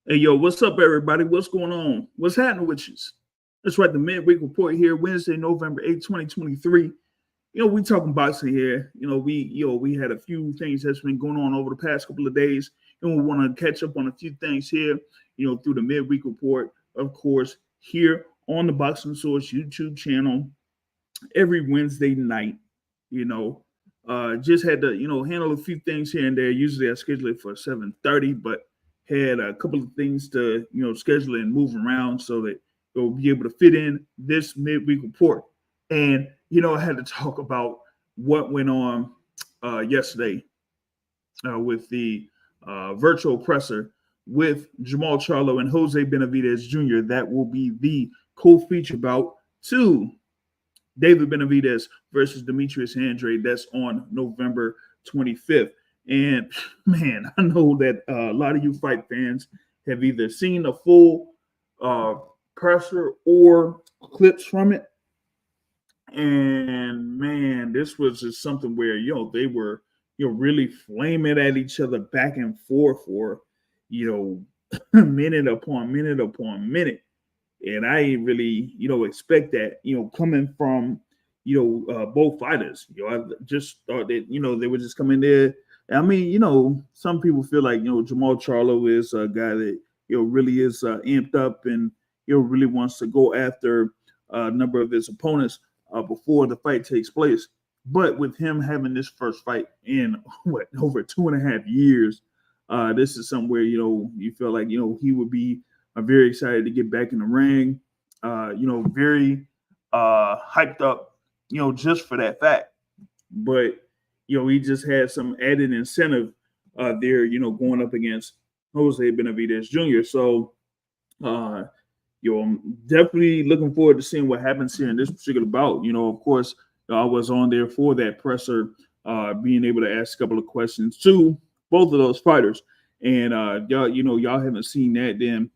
Hey, yo, what's up, everybody? What's going on? What's happening with you? That's right, the Midweek Report here, Wednesday, November 8th, 2023. We talking boxing here. We had a few things that's been going on over the past couple of days, and we want to catch up on a few things here, through the Midweek Report, of course, here on the Boxing Source YouTube channel every Wednesday night. You know, just had to handle a few things here and there. Usually I schedule it for 7:30, but had a couple of things to schedule and move around so that you'll be able to fit in this midweek report. And I had to talk about what went on yesterday with the virtual presser with Jermall Charlo and Jose Benavidez Jr. That will be the co-feature bout to David Benavidez versus Demetrius Andrade. That's on November 25th. And man, I know that a lot of you fight fans have either seen the full presser or clips from it. And man, this was just something where they were really flaming at each other back and forth for minute upon minute upon minute. And I didn't really, expect that, coming from, both fighters. I just thought that, they would just come in there. I mean, some people feel like, Jermall Charlo is a guy that, really is amped up and, really wants to go after a number of his opponents before the fight takes place. But with him having this first fight in, over 2.5 years, this is somewhere, you feel like, he would be very excited to get back in the ring, very hyped up, just for that fact. But, he just had some added incentive there, going up against Jose Benavidez Jr. So, I'm definitely looking forward to seeing what happens here in this particular bout. Of course, I was on there for that presser, being able to ask a couple of questions to both of those fighters. And y'all haven't seen that, then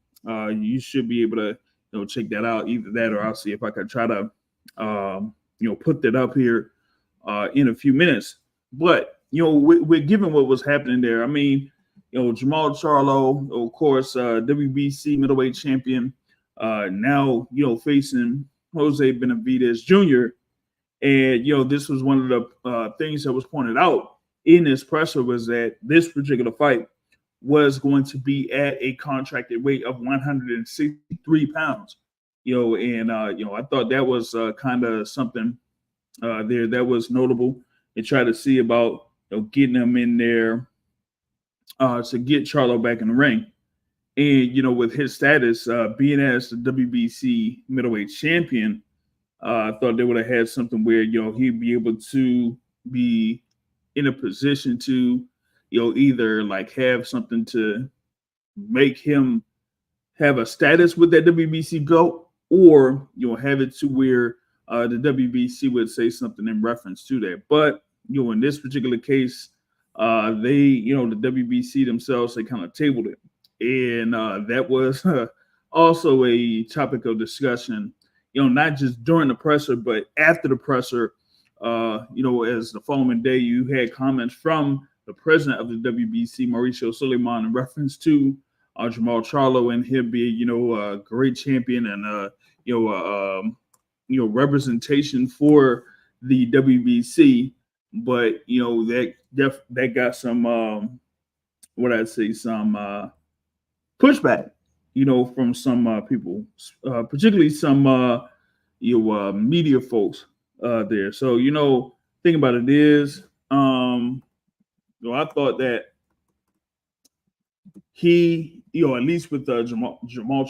you should be able to check that out. Either that, or I'll see if I can try to put that up here in a few minutes. But with given what was happening there, I mean, Jermall Charlo, of course, WBC middleweight champion, now facing Jose Benavidez Jr. And this was one of the things that was pointed out in this presser, was that this particular fight was going to be at a contracted weight of 163 pounds. And I thought that was kind of something there that was notable, and try to see about getting him in there to get Charlo back in the ring. And with his status being as the WBC middleweight champion, I thought they would have had something where he'd be able to be in a position to either like have something to make him have a status with that WBC belt, or have it to where the WBC would say something in reference to that. But in this particular case, they the WBC themselves, they kind of tabled it, and that was also a topic of discussion. Not just during the presser, but after the presser. As the following day, you had comments from the president of the WBC, Mauricio Suleiman, in reference to Jermall Charlo and him being, a great champion and representation for the WBC. But that got some some pushback, from some people, particularly some media folks there. So thing about it is, I thought that he, at least with Jermall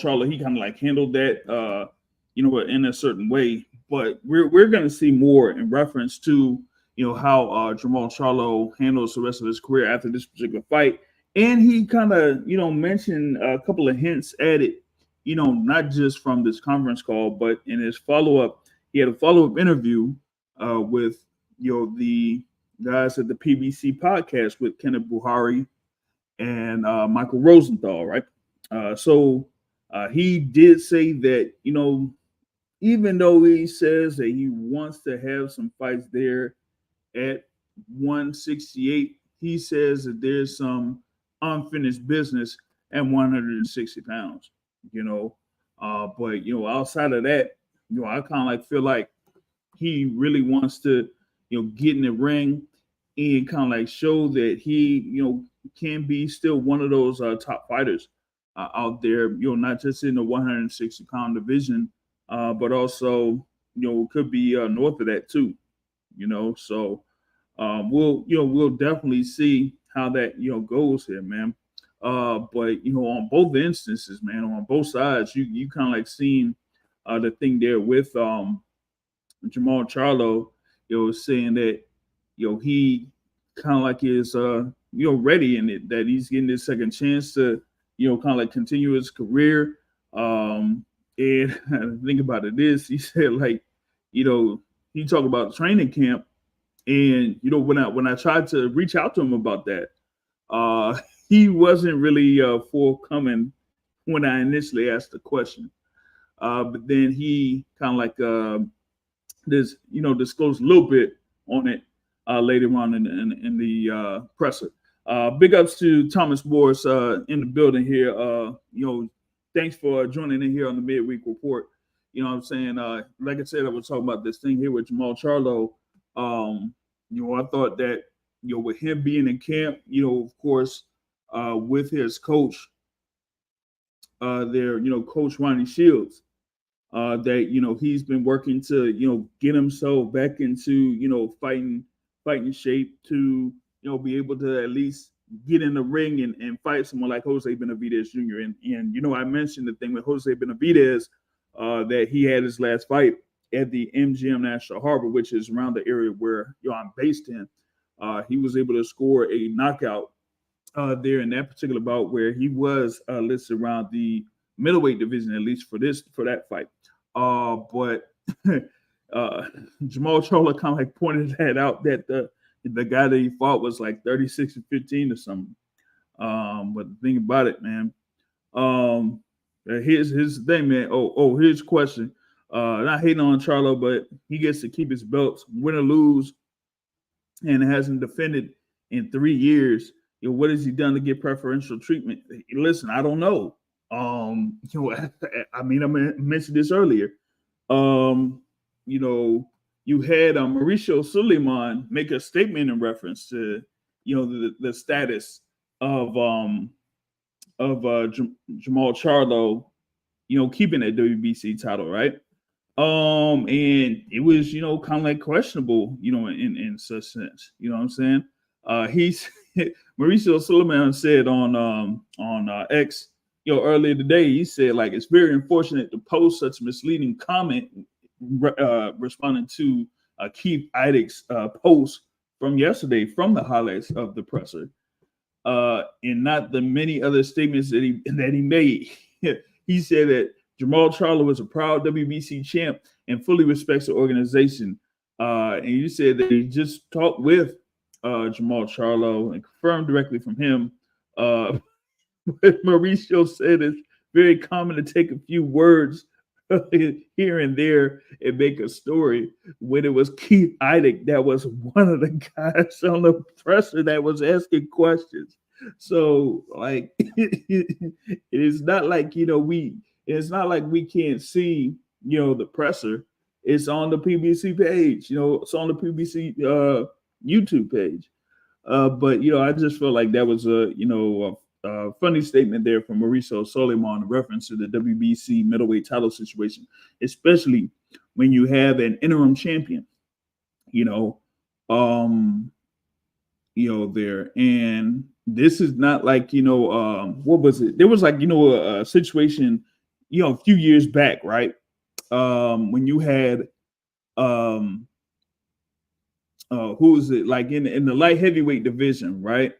Charlo, he kind of like handled that, in a certain way. But we're going to see more in reference to how Jermall Charlo handles the rest of his career after this particular fight. And he kind of mentioned a couple of hints at it, not just from this conference call, but in his follow-up. He had a follow-up interview with the guys at the PBC podcast with Kenneth Buhari and Michael Rosenthal, right? So he did say that, even though he says that he wants to have some fights there at 168, he says that there's some unfinished business at 160 pounds, but, outside of that, I kind of like feel like he really wants to, get in the ring and kind of like show that he, can be still one of those top fighters out there, not just in the 160-pound division, but also, could be north of that too, So we'll definitely see how that, goes here, man. But on both instances, man, on both sides, you kind of like seen the thing there with Jermall Charlo, saying that, he kind of like is, ready in it, that he's getting this second chance to, kind of like continue his career. And the thing about it is, he said, like, he talked about training camp, and when I tried to reach out to him about that, he wasn't really forthcoming when I initially asked the question. But then he kind of like disclosed a little bit on it later on in the presser. Big ups to Thomas Morris in the building here. Thanks for joining in here on the Midweek Report. You know what I'm saying? Like I said, I was talking about this thing here with Jermall Charlo. I thought that, with him being in camp, of course, with his coach there, Coach Ronnie Shields, that, he's been working to, get himself back into, fighting shape to, be able to at least get in the ring and fight someone like Jose Benavidez Jr. And I mentioned the thing with Jose Benavidez, that he had his last fight at the MGM National Harbor, which is around the area where I'm based in. He was able to score a knockout there in that particular bout, where he was listed around the middleweight division, at least for that fight. But Jermall Charlo kind of like pointed that out, that the guy that he fought was like 36-15 or something. But the thing about it, man, here's the thing, man. Here's a question. Not hating on Charlo, but he gets to keep his belts, win or lose, and hasn't defended in 3 years. What has he done to get preferential treatment? Listen, I don't know. I mentioned this earlier. You had Mauricio Suleiman make a statement in reference to, the status of Jermall Charlo, keeping that WBC title, right? And it was, kind of like questionable, in such sense. You know what I'm saying? He's Mauricio Suleiman said on X, earlier today. He said, like, it's very unfortunate to post such misleading comment, responding to Keith Idek's post from yesterday from the highlights of the presser, and not the many other statements that he made. He said that Jermall Charlo is a proud WBC champ and fully respects the organization. And you said that he just talked with Jermall Charlo and confirmed directly from him. But Mauricio said it's very common to take a few words here and there and make a story. When it was Keith Idek that was one of the guys on the presser that was asking questions. So, like, it's not like, it's not like we can't see, the presser. It's on the PBC page, it's on the PBC YouTube page. But, I just feel like that was a funny statement there from Mauricio Suleiman in reference to the WBC middleweight title situation, especially when you have an interim champion, there. And this is not like, what was it? There was like, a situation, a few years back, right? When you had, who was it? Like in the light heavyweight division, right?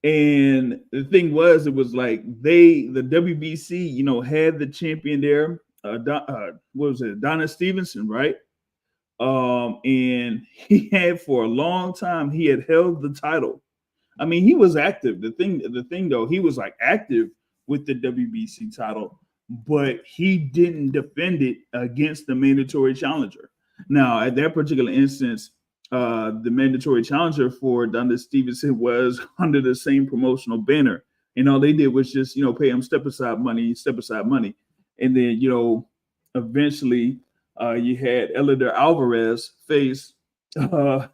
And the thing was, it was like the WBC, had the champion there. What was it? Donna Stevenson, right? And he had for a long time, he had held the title. I mean, he was active. The thing though, he was like active with the WBC title, but he didn't defend it against the mandatory challenger. Now, at that particular instance, the mandatory challenger for Donna Stevenson was under the same promotional banner And all they did was just, pay him step aside money. And then, eventually you had Eleider Alvarez face, Kovalev,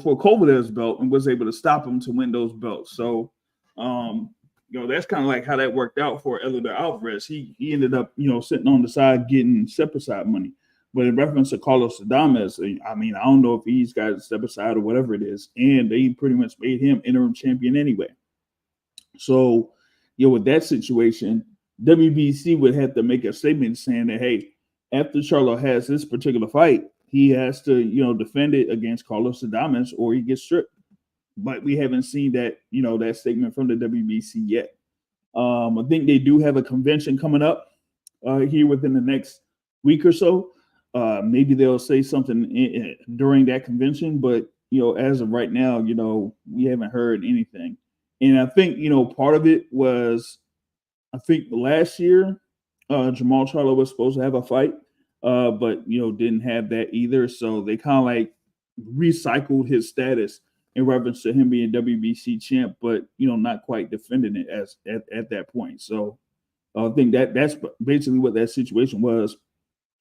for Kovalev's belt, and was able to stop him to win those belts. So, that's kind of like how that worked out for Eleider Alvarez. He ended up, sitting on the side getting step aside money. But in reference to Carlos Adames, I mean, I don't know if he's got to step aside or whatever it is. And they pretty much made him interim champion anyway. So, with that situation, WBC would have to make a statement saying that, hey, after Charlo has this particular fight, he has to, defend it against Carlos Adames or he gets stripped. But we haven't seen that, that statement from the WBC yet. I think they do have a convention coming up here within the next week or so. Maybe they'll say something during that convention, but as of right now, we haven't heard anything. And I think part of it was, I think last year, Jermall Charlo was supposed to have a fight, but didn't have that either. So they kind of like recycled his status in reference to him being WBC champ, but not quite defending it as at that point. So I think that's basically what that situation was.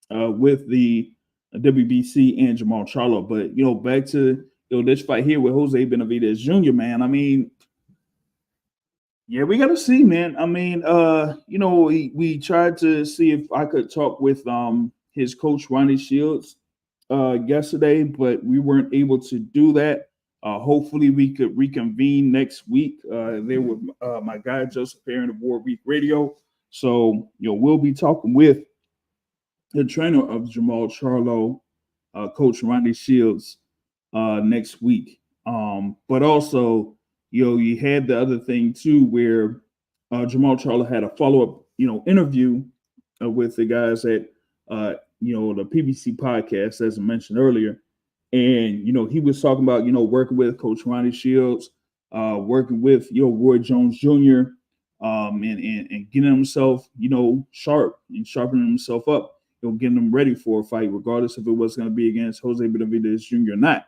With the WBC and Jermall Charlo. But, back to, this fight here with Jose Benavidez Jr., man. I mean, yeah, we got to see, man. I mean, we tried to see if I could talk with his coach, Ronnie Shields, yesterday, but we weren't able to do that. Hopefully we could reconvene next week. There with my guy, Joseph Perrin of Midweek Radio. So, we'll be talking with the trainer of Jermall Charlo, Coach Ronnie Shields, next week. But also, you had the other thing too, where Jermall Charlo had a follow-up, interview with the guys at, the PBC podcast, as I mentioned earlier. And, he was talking about, working with Coach Ronnie Shields, working with, Roy Jones Jr., and getting himself, sharp and sharpening himself up. Getting them ready for a fight, regardless if it was going to be against Jose Benavidez Jr. or not.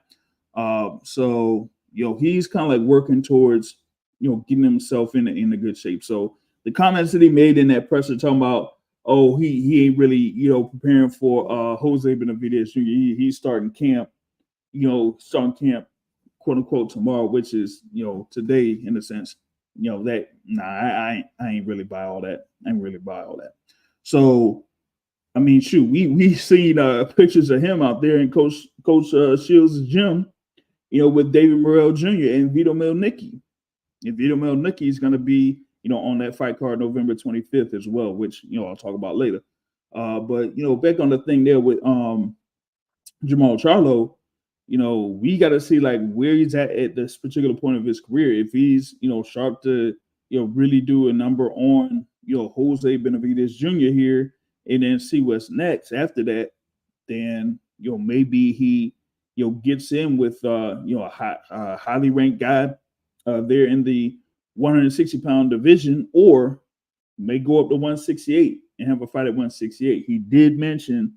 So, he's kind of like working towards, getting himself in a good shape. So the comments that he made in that presser talking about, oh, he ain't really, preparing for Jose Benavidez Jr. He's starting camp, quote unquote, tomorrow, which is, today in a sense, that, I ain't really buy all that. So, I mean, shoot, we seen pictures of him out there in Coach Shields' gym, with David Morrell Jr. and Vito Mielnicki. And Vito Mielnicki is going to be, on that fight card November 25th as well, which, I'll talk about later. But, back on the thing there with Jermall Charlo, we got to see like where he's at this particular point of his career. If he's, sharp to, really do a number on, Jose Benavidez Jr. here, and then see what's next after that, then, maybe he, gets in with, a highly ranked guy there in the 160-pound division, or may go up to 168 and have a fight at 168. He did mention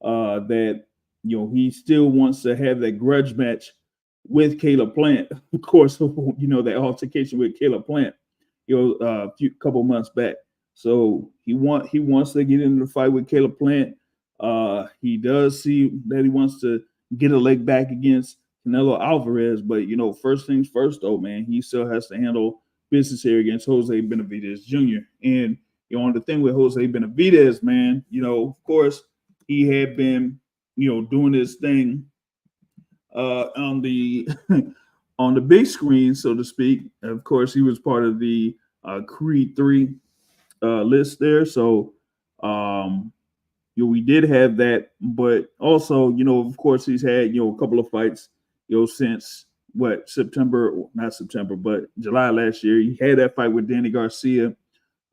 that, he still wants to have that grudge match with Caleb Plant. Of course, that altercation with Caleb Plant, a couple months back. So he wants to get into the fight with Caleb Plant. He does see that he wants to get a leg back against Canelo Alvarez, but first things first, though, man, he still has to handle business here against Jose Benavidez Jr. And on the thing with Jose Benavidez, man, of course, he had been doing his thing on the on the big screen, so to speak. Of course, he was part of the Creed 3 list there. So, we did have that, but also, of course, he's had, a couple of fights, since July last year. He had that fight with Danny Garcia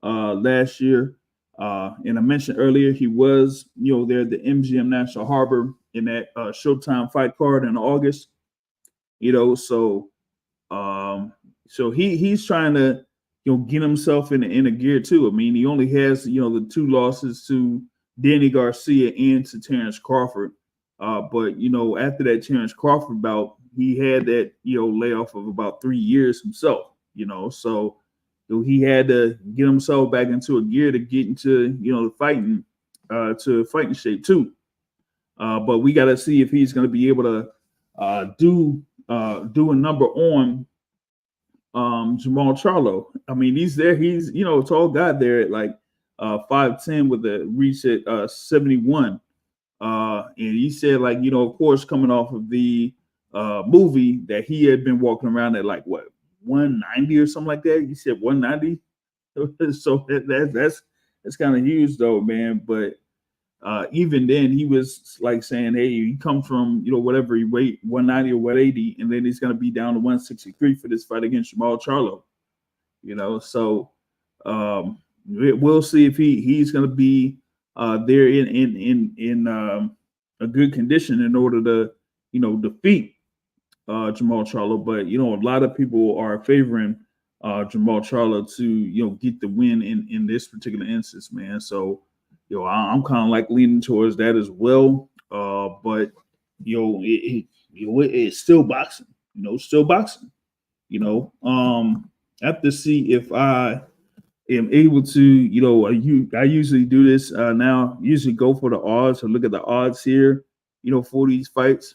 last year. And I mentioned earlier, he was, there at the MGM National Harbor in that Showtime fight card in August, so he's trying to, get himself in a gear too. I mean, he only has, the 2 losses to Danny Garcia and to Terrence Crawford. But, after that Terrence Crawford bout, he had that, layoff of about 3 years himself, so he had to get himself back into a gear to get into, the fighting shape too. But we got to see if he's going to be able to do a number on Jermall Charlo. I mean, he's there. He's, a tall guy there at like 5'10" with a reach at 71. And he said, like, of course, coming off of the movie, that he had been walking around at like what, 190 or something like that. He said 190. So that's kind of huge though, man. But even then, he was like saying, hey, he comes from, whatever he weight, 190 or 180, and then he's going to be down to 163 for this fight against Jermall Charlo. So we'll see if he's going to be there in a good condition in order to, defeat Jermall Charlo. But, a lot of people are favoring Jermall Charlo to, get the win in this particular instance, man. So, I'm kind of like leaning towards that as well. But, it's still boxing, still boxing, I have to see if I am able to, I usually do this now, usually go for the odds or look at the odds here, for these fights.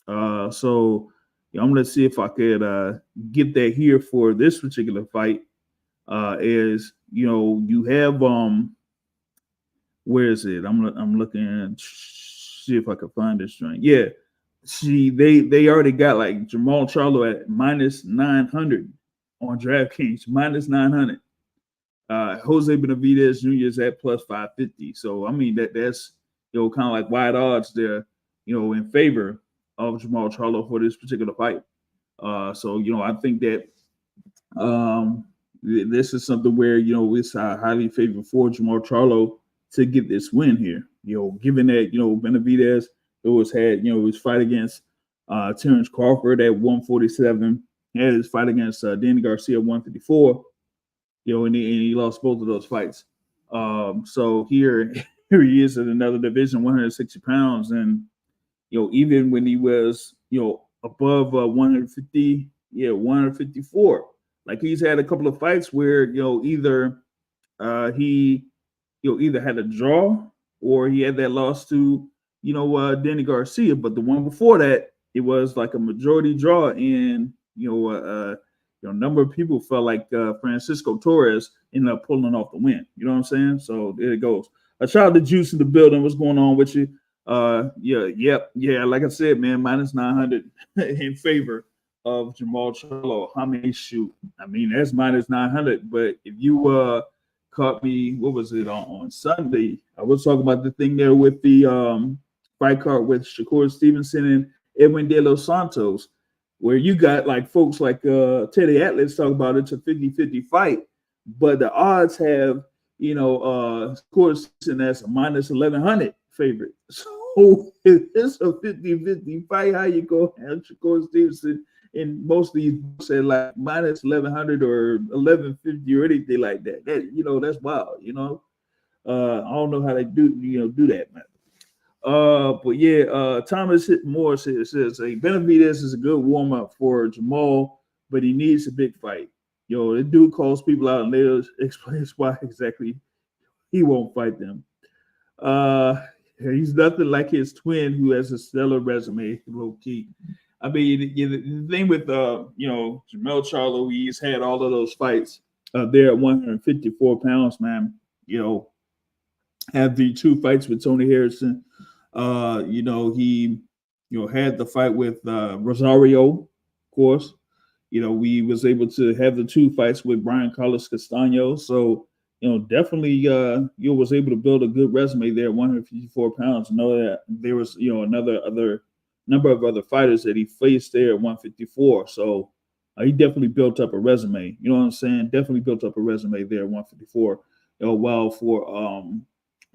So I'm going to see if I could get that here for this particular fight. As, you have, where is it? I'm looking, see if I can find this joint. Yeah. They already got like Jermall Charlo at minus 900 on DraftKings, minus 900. Jose Benavidez Jr. is at plus 550. So I mean that's kind of like wide odds there, in favor of Jermall Charlo for this particular fight. So I think that this is something where it's highly favored for Jermall Charlo to get this win here. Given that Benavidez had his fight against Terrence Crawford at 147, had his fight against Danny Garcia at 154. And he lost both of those fights. So here he is in another division, 160 pounds. And, even when he was, above 150, 154, like he's had a couple of fights where, either he, either had a draw or he had that loss to, Danny Garcia. But the one before that, it was like a majority draw. And, a number of people felt like Francisco Torres ended up pulling off the win. You know what I'm saying? So there it goes. A shout out to Juice in the building. What's going on with you? Yeah. Like I said, man, minus 900 in favor of Jermall Charlo. How many shoot? I mean, that's minus 900. But if you caught me, what was it on Sunday? I was talking about the thing there with the fight card with Shakur Stevenson and Edwin De Los Santos, where you got like folks like Teddy Atlas talk about it's a 50-50 fight, but the odds have, of course, and that's a minus 1,100 favorite. So it's a 50-50 fight. How you go have Shakur Stevenson in most of these books at like minus 1,100 or 1,150 or anything like that? That that's wild. I don't know how they do that, man. But yeah, Thomas Moore says Benavidez is a good warm up for Jermall, but he needs a big fight. The dude calls people out and later explains why exactly he won't fight them. He's nothing like his twin, who has a stellar resume, low key. I mean, the thing with Jermall Charlo, he's had all of those fights there at 154 pounds, man. Have the 2 fights with Tony Harrison. He had the fight with Rosario, of course. We was able to have the 2 fights with Brian Carlos Castaño. So, definitely was able to build a good resume there at 154 pounds. Know that there was, other number of other fighters that he faced there at 154. So he definitely built up a resume. You know what I'm saying? Definitely built up a resume there at 154. While for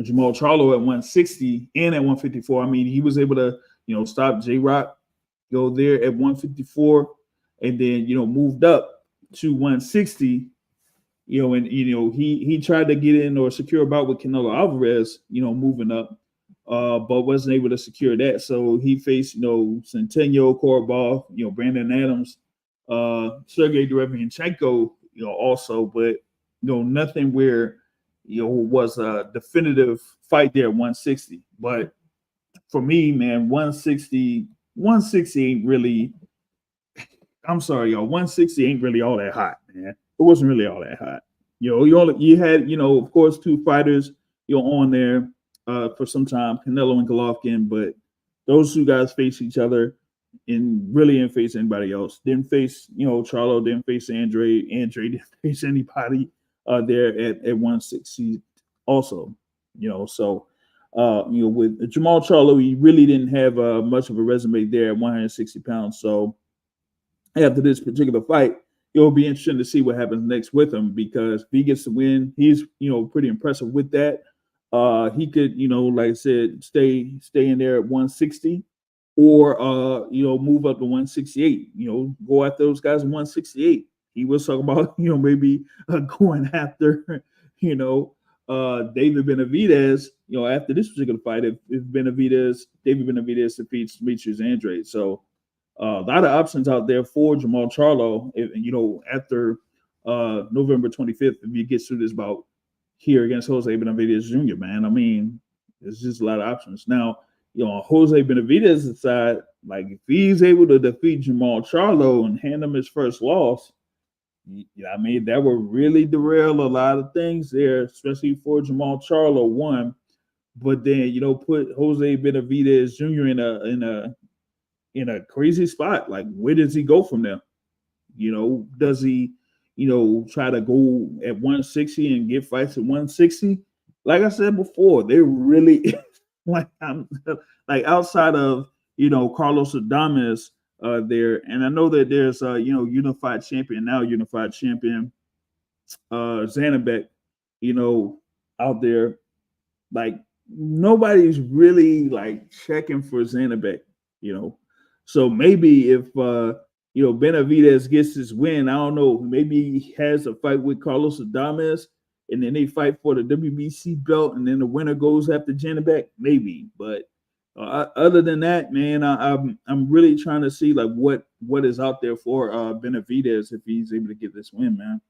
Jermall Charlo at 160 and at 154, I mean, he was able to, stop J-Rock, go there at 154, and then, moved up to 160, and, he tried to get in or secure a bout with Canelo Alvarez, moving up. but wasn't able to secure that. So he faced, Centennial, Korobov, Brandon Adams, Sergey Derevianchenko, also, but nothing where was a definitive fight there at 160. But for me, man, 160 ain't really. I'm sorry, y'all. 160 ain't really all that hot, man. It wasn't really all that hot. You had, of course, two fighters, on there for some time, Canelo and Golovkin, but those two guys face each other and really didn't face anybody else. Didn't face, Charlo, didn't face Andrade didn't face anybody there at 160 also, so with Jermall Charlo, he really didn't have much of a resume there at 160 pounds. So after this particular fight, it'll be interesting to see what happens next with him, because if he gets the win, he's pretty impressive with that. He could, like I said, stay in there at 160, or move up to 168. Go after those guys at 168. He was talking about maybe going after David Benavidez. After this particular fight, if David Benavidez defeats Demetrius Andrade. So a lot of options out there for Jermall Charlo. After November 25th, if he gets through this bout here against Jose Benavidez Jr., man. I mean, there's just a lot of options. Now, on Jose Benavidez's side, like if he's able to defeat Jermall Charlo and hand him his first loss, I mean, that would really derail a lot of things there, especially for Jermall Charlo, one. But then, put Jose Benavidez Jr. in a crazy spot. Like, where does he go from there? Does he, try to go at 160 and get fights at 160? Like I said before, they really like outside of Carlos Adames there, and I know that there's unified champion Zanabek, out there. Like, nobody's really like checking for Zanabek, So maybe if Benavidez gets his win, I don't know, maybe he has a fight with Carlos Adames, and then they fight for the WBC belt, and then the winner goes after Janabek, maybe. But other than that, man, I'm really trying to see like what is out there for Benavidez if he's able to get this win, man.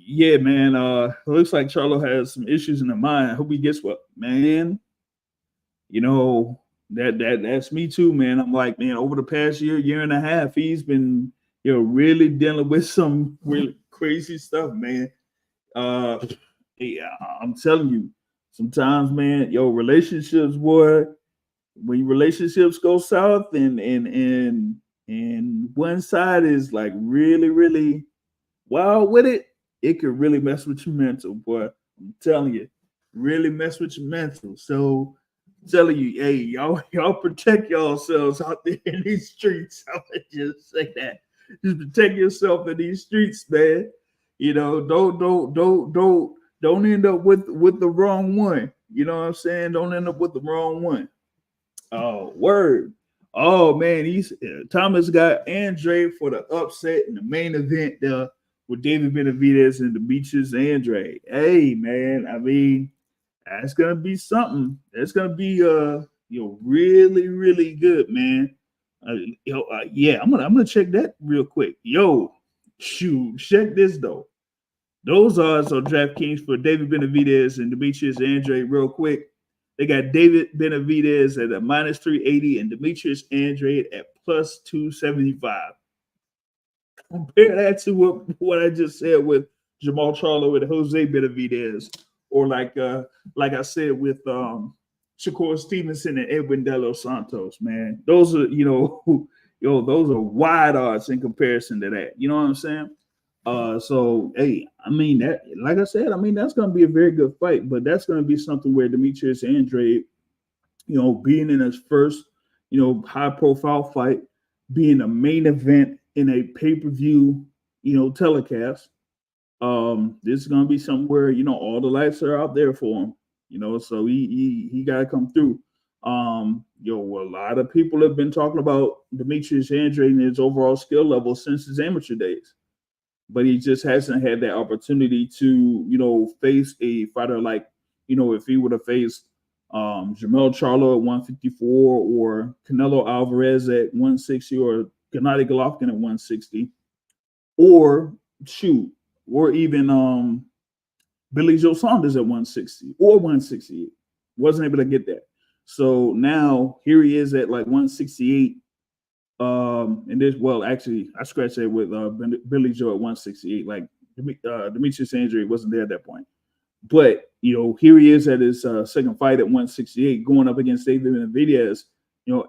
Yeah, man. It looks like Charlo has some issues in the mind. I hope he gets what, man. That's me too, man. I'm like, man, over the past year and a half, he's been, really dealing with some really crazy stuff, man. Yeah, I'm telling you, sometimes, man, relationships, boy, when relationships go south and one side is like really, really wild with it, it could really mess with your mental, boy. I'm telling you, really mess with your mental. So telling you, hey, y'all protect yourselves out there in these streets. I would just say that. Just protect yourself in these streets, man. Don't end up with the wrong one. You know what I'm saying? Don't end up with the wrong one. Oh, word. Oh man, Thomas got Andrade for the upset in the main event with David Benavidez and Demetrius Andrade. Hey man, I mean, that's gonna be something. That's gonna be really, really good, man. Yeah, I'm gonna check that real quick. Shoot, check this though. Those odds on DraftKings for David Benavidez and Demetrius Andrade real quick. They got David Benavidez at a minus 380 and Demetrius Andrade at plus 275. Compare that to what I just said with Jermall Charlo and Jose Benavidez, or like I said with Shakur Stevenson and Edwin De Los Santos. Man, those are those are wide odds in comparison to that. You know what I'm saying? So hey, I mean that, like I said, I mean that's going to be a very good fight, but that's going to be something where Demetrius Andrade, being in his first, high profile fight, being a main event in a pay-per-view, telecast. This is going to be somewhere, all the lights are out there for him, so he got to come through. A lot of people have been talking about Demetrius Andrade and his overall skill level since his amateur days, but he just hasn't had that opportunity to, face a fighter like, if he would have faced Jermall Charlo at 154 or Canelo Alvarez at 160 or Gennady Golovkin at 160 or even Billy Joe Saunders at 160 or 168. Wasn't able to get that. So now here he is at like 168. And this, well, actually, I scratched that with Billy Joe at 168. Like Demetrius Andrade wasn't there at that point. But, here he is at his second fight at 168 going up against David Benavidez,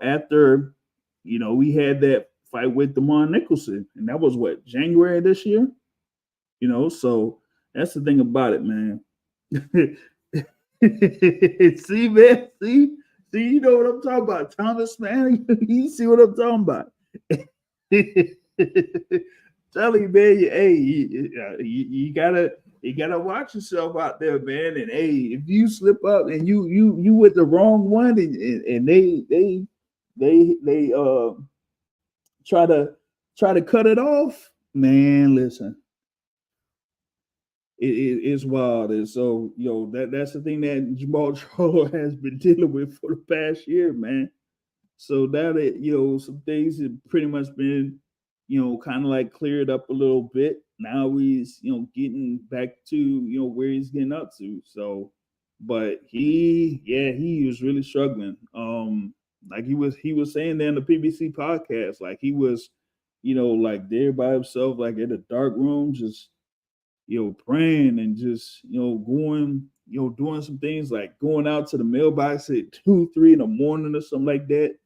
after, we had that fight with DeMar Nicholson. And that was what, January of this year? So that's the thing about it, man. See, man, see, you know what I'm talking about, Thomas, man. You see what I'm talking about. Tell you, man, you gotta watch yourself out there, man. And hey, if you slip up and you with the wrong one, and they try to cut it off, man, listen. It's wild. And so, that's the thing that Jermall Charlo has been dealing with for the past year, man. So now that, some things have pretty much been, kind of like cleared up a little bit. Now he's, getting back to, where he's getting up to. So, but he was really struggling. Like he was saying there in the PBC podcast, like he was, like there by himself, like in a dark room, just, praying and just, going, doing some things like going out to the mailbox at 2-3 in the morning or something like that.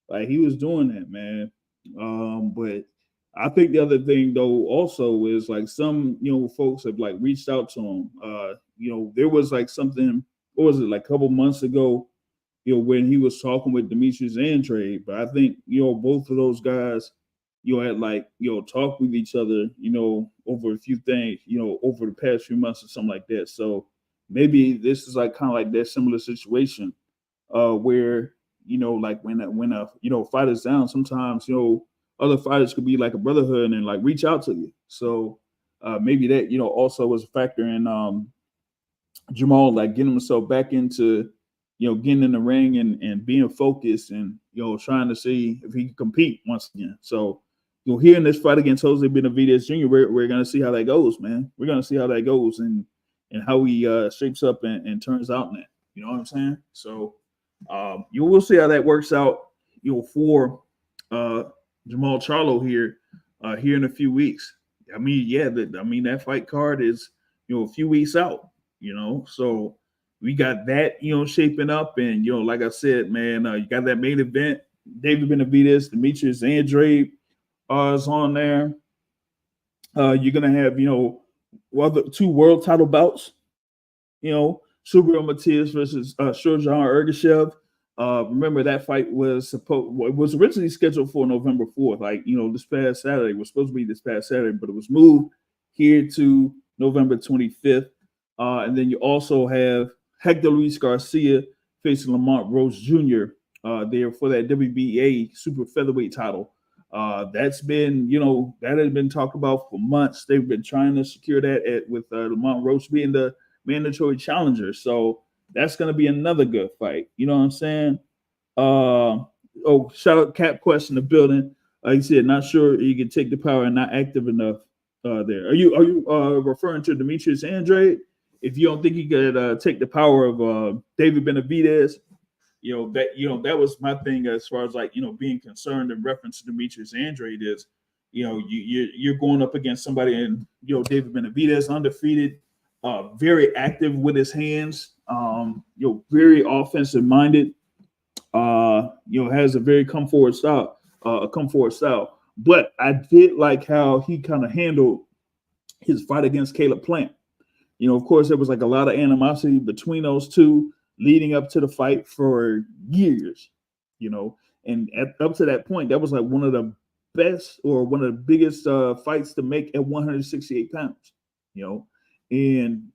Like he was doing that, man. But I think the other thing though also is like some, folks have like reached out to him. There was like something, what was it, like a couple months ago, when he was talking with Demetrius Andrade. But I think, both of those guys, had like, talked with each other, over a few things, over the past few months or something like that. So maybe this is like kind of like that similar situation where, like when a fighter's down, sometimes, other fighters could be like a brotherhood and like reach out to you. So maybe that, also was a factor in Jermall, like getting himself back into, getting in the ring and being focused and, trying to see if he can compete once again. So, here in this fight against Jose Benavidez Jr., we're going to see how that goes, man. We're going to see how that goes and how he shapes up and turns out in that. You know what I'm saying? So you will see how that works out, for Jermall Charlo here in a few weeks. I mean, that fight card is, a few weeks out, so we got that, shaping up. And, like I said, man, you got that main event, David Benavidez, Demetrius Andrade is on there. You're going to have, the 2 world title bouts, Subriel Matias versus Shojan Ergashev. Remember that fight was originally scheduled for November 4th, like, this past Saturday. It was supposed to be this past Saturday, but it was moved here to November 25th. And then you also have Hector Luis Garcia facing Lamont Rose Jr. There for that WBA super featherweight title. That's been, that has been talked about for months. They've been trying to secure that with Lamont Rose being the mandatory challenger. So that's going to be another good fight. You know what I'm saying? Shout out Cap Quest in the building. He said, not sure you can take the power and not active enough there. Are you referring to Demetrius Andrade? If you don't think he could take the power of David Benavidez, that was my thing as far as like, being concerned in reference to Demetrius Andrade is, you're going up against somebody and, David Benavidez undefeated, very active with his hands, very offensive minded, has a very come forward style. But I did like how he kind of handled his fight against Caleb Plant. Of course, there was like a lot of animosity between those two leading up to the fight for years, and up to that point, that was like one of the best or one of the biggest fights to make at 168 pounds, and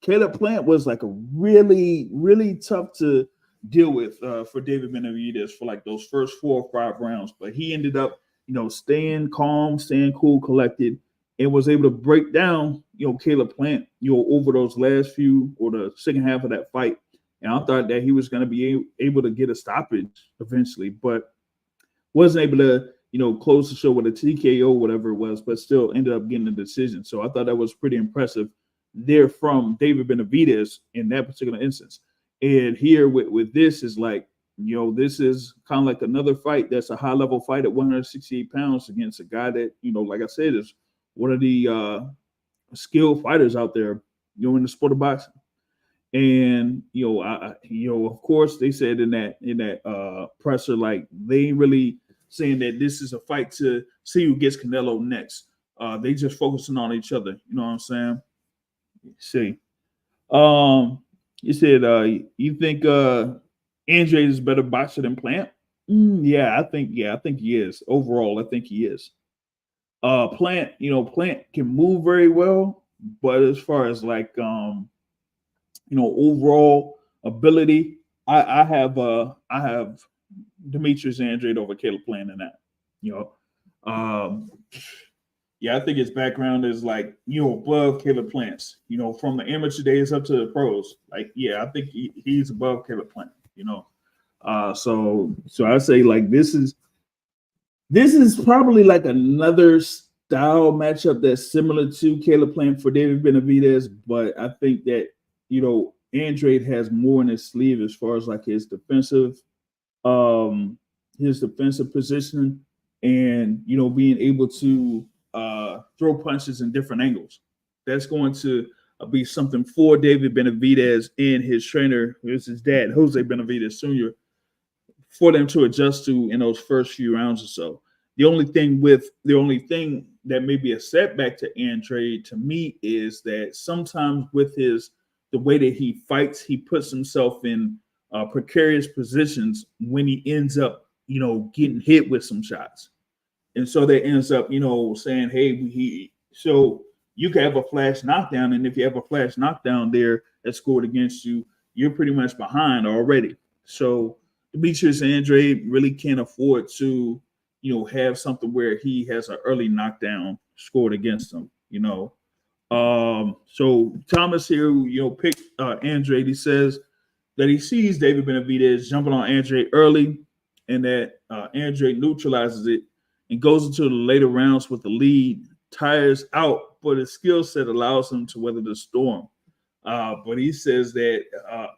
Caleb Plant was like a really, really tough to deal with for David Benavidez for like those first 4 or 5 rounds, but he ended up, staying calm, staying cool, collected, and was able to break down, Caleb Plant, over those last few or the second half of that fight. And I thought that he was going to be able to get a stoppage eventually, but wasn't able to, close the show with a TKO, whatever it was, but still ended up getting the decision. So I thought that was pretty impressive there from David Benavidez in that particular instance. And here with this is like, this is kind of like another fight that's a high-level fight at 168 pounds against a guy that, like I said, is one of the skilled fighters out there, in the sport of boxing. And of course, they said in that presser, like they ain't really saying that this is a fight to see who gets Canelo next. They just focusing on each other. You know what I'm saying? Let's see. You said you think Andrade is a better boxer than Plant? I think he is. Overall, I think he is. Plant can move very well, but as far as like overall ability, I have Demetrius Andrade over Caleb Plant in that. I think his background is like above Caleb Plant's. From the amateur days up to the pros. Like, I think he's above Caleb Plant. So I say like this is probably like another style matchup that's similar to Caleb Plant for David Benavidez, but I think that Andrade has more in his sleeve as far as like his defensive positioning and being able to throw punches in different angles. That's going to be something for David Benavidez and his trainer, who's his dad, Jose Benavidez Jr., for them to adjust to in those first few rounds or so. The only thing that may be a setback to Andrade to me is that sometimes with the way that he fights, he puts himself in precarious positions when he ends up, getting hit with some shots. And so that ends up, saying, hey, so you can have a flash knockdown. And if you have a flash knockdown there that scored against you, you're pretty much behind already. So Demetrius Andrade really can't afford to, have something where he has an early knockdown scored against him, So Thomas here, picked Andrade. He says that he sees David Benavidez jumping on Andrade early and that Andrade neutralizes it and goes into the later rounds with the lead, tires out, but his skill set allows him to weather the storm. But he says that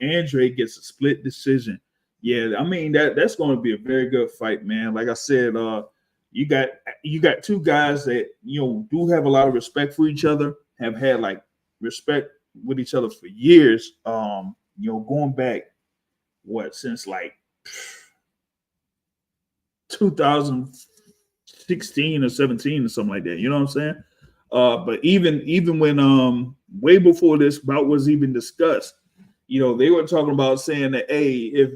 Andrade gets a split decision. Yeah, I mean that's going to be a very good fight, man. Like I said, you got two guys that do have a lot of respect for each other, have had like respect with each other for years. Going back since like 2016 or 17 or something like that. You know what I'm saying? But even when way before this bout was even discussed, they were talking about saying that, hey, if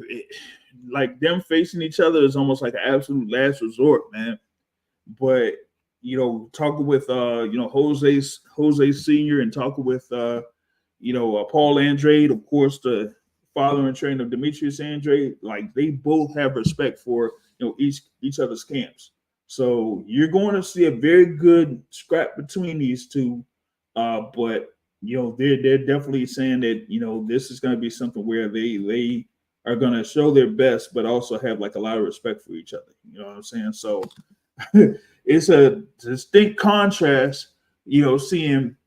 like them facing each other is almost like an absolute last resort, man. But talking with Jose Sr. and talking with Paul Andrade, of course, the father and trainer of Demetrius Andrade, like they both have respect for each other's camps. So you're going to see a very good scrap between these two, but they're definitely saying that this is going to be something where they are going to show their best, but also have like a lot of respect for each other. You know what I'm saying? So it's a distinct contrast, seeing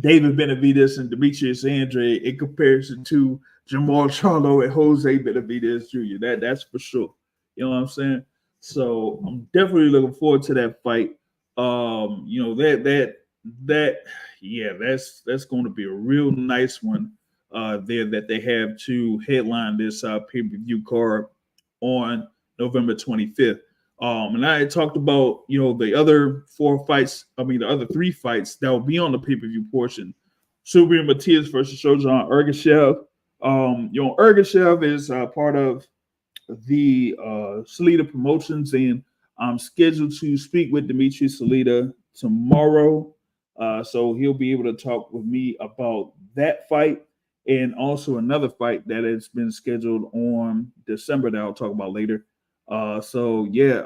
David Benavidez and Demetrius Andrade in comparison to Jermall Charlo and Jose Benavidez Jr. That's for sure. You know what I'm saying? So I'm definitely looking forward to that fight. That's going to be a real nice one there that they have to headline this pay-per-view card on November 25th. And I had talked about, the other the other three fights that will be on the pay-per-view portion. Subriel Matias versus Shojan Ergashev. Ergashev is part of the Salida Promotions, and I'm scheduled to speak with Dimitri Salida tomorrow. So he'll be able to talk with me about that fight and also another fight that has been scheduled on December that I'll talk about later. So yeah,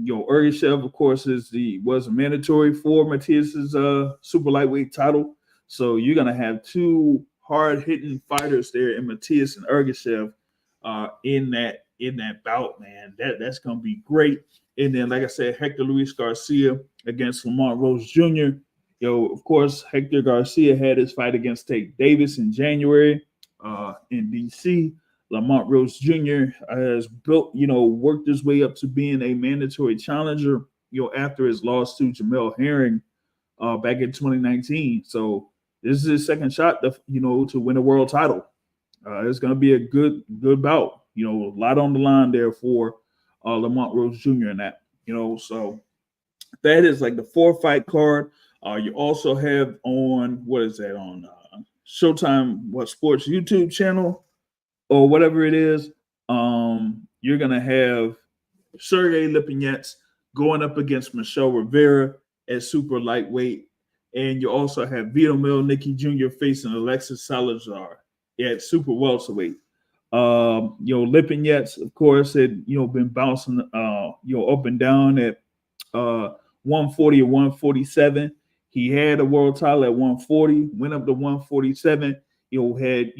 Urgashev, of course, was mandatory for Matias's super lightweight title. So you're gonna have two hard hitting fighters there in Matias and Urgashev in that bout, man. That's gonna be great. And then, like I said, Hector Luis Garcia against Lamont Rose Jr. Of course, Hector Garcia had his fight against Tate Davis in January in DC. Lamont Rose Jr. has worked his way up to being a mandatory challenger, after his loss to Jermall Herring back in 2019. So this is his second shot to win a world title. It's going to be a good bout. A lot on the line there for Lamont Rose Jr. in that. So that is like the 4-fight card. You also have on Showtime Sports YouTube channel or whatever it is. You're gonna have Sergey Lipinets going up against Michelle Rivera at super lightweight, and you also have Vito Milnicki Jr. facing Alexis Salazar at super welterweight. Lipinets, of course, had been bouncing up and down at 140 or 147. He had a world title at 140, went up to 147. Had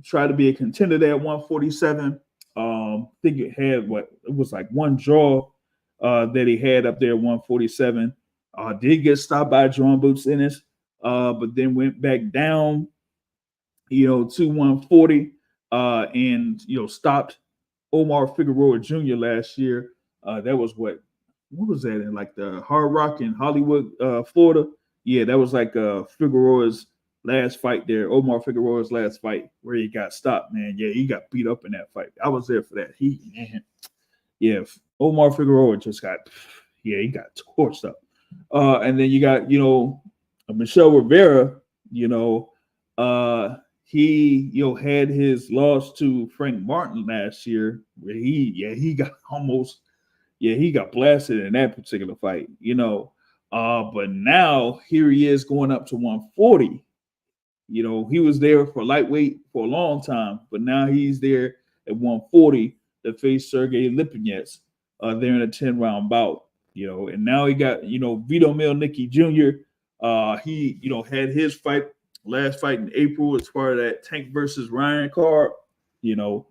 tried to be a contender there at 147. I think it was like one draw that he had up there at 147. Did get stopped by Jerome Boots Ennis, but then went back down, to 140, and stopped Omar Figueroa Jr. last year. That was what was that in like the Hard Rock in Hollywood, Florida? Yeah, that was like Figueroa's last fight there, Omar Figueroa's last fight where he got stopped, man. Yeah, he got beat up in that fight. I was there for that. Omar Figueroa just he got torched up. And then you got, Michelle Rivera, he, had his loss to Frank Martin last year where he got blasted in that particular fight, but now here he is going up to 140. He was there for lightweight for a long time, but now he's there at 140 to face Sergey Lipinets there in a 10-round bout. And now he got, Vito Milnicki Jr. He, had his last fight in April as part of that Tank versus Ryan card, and,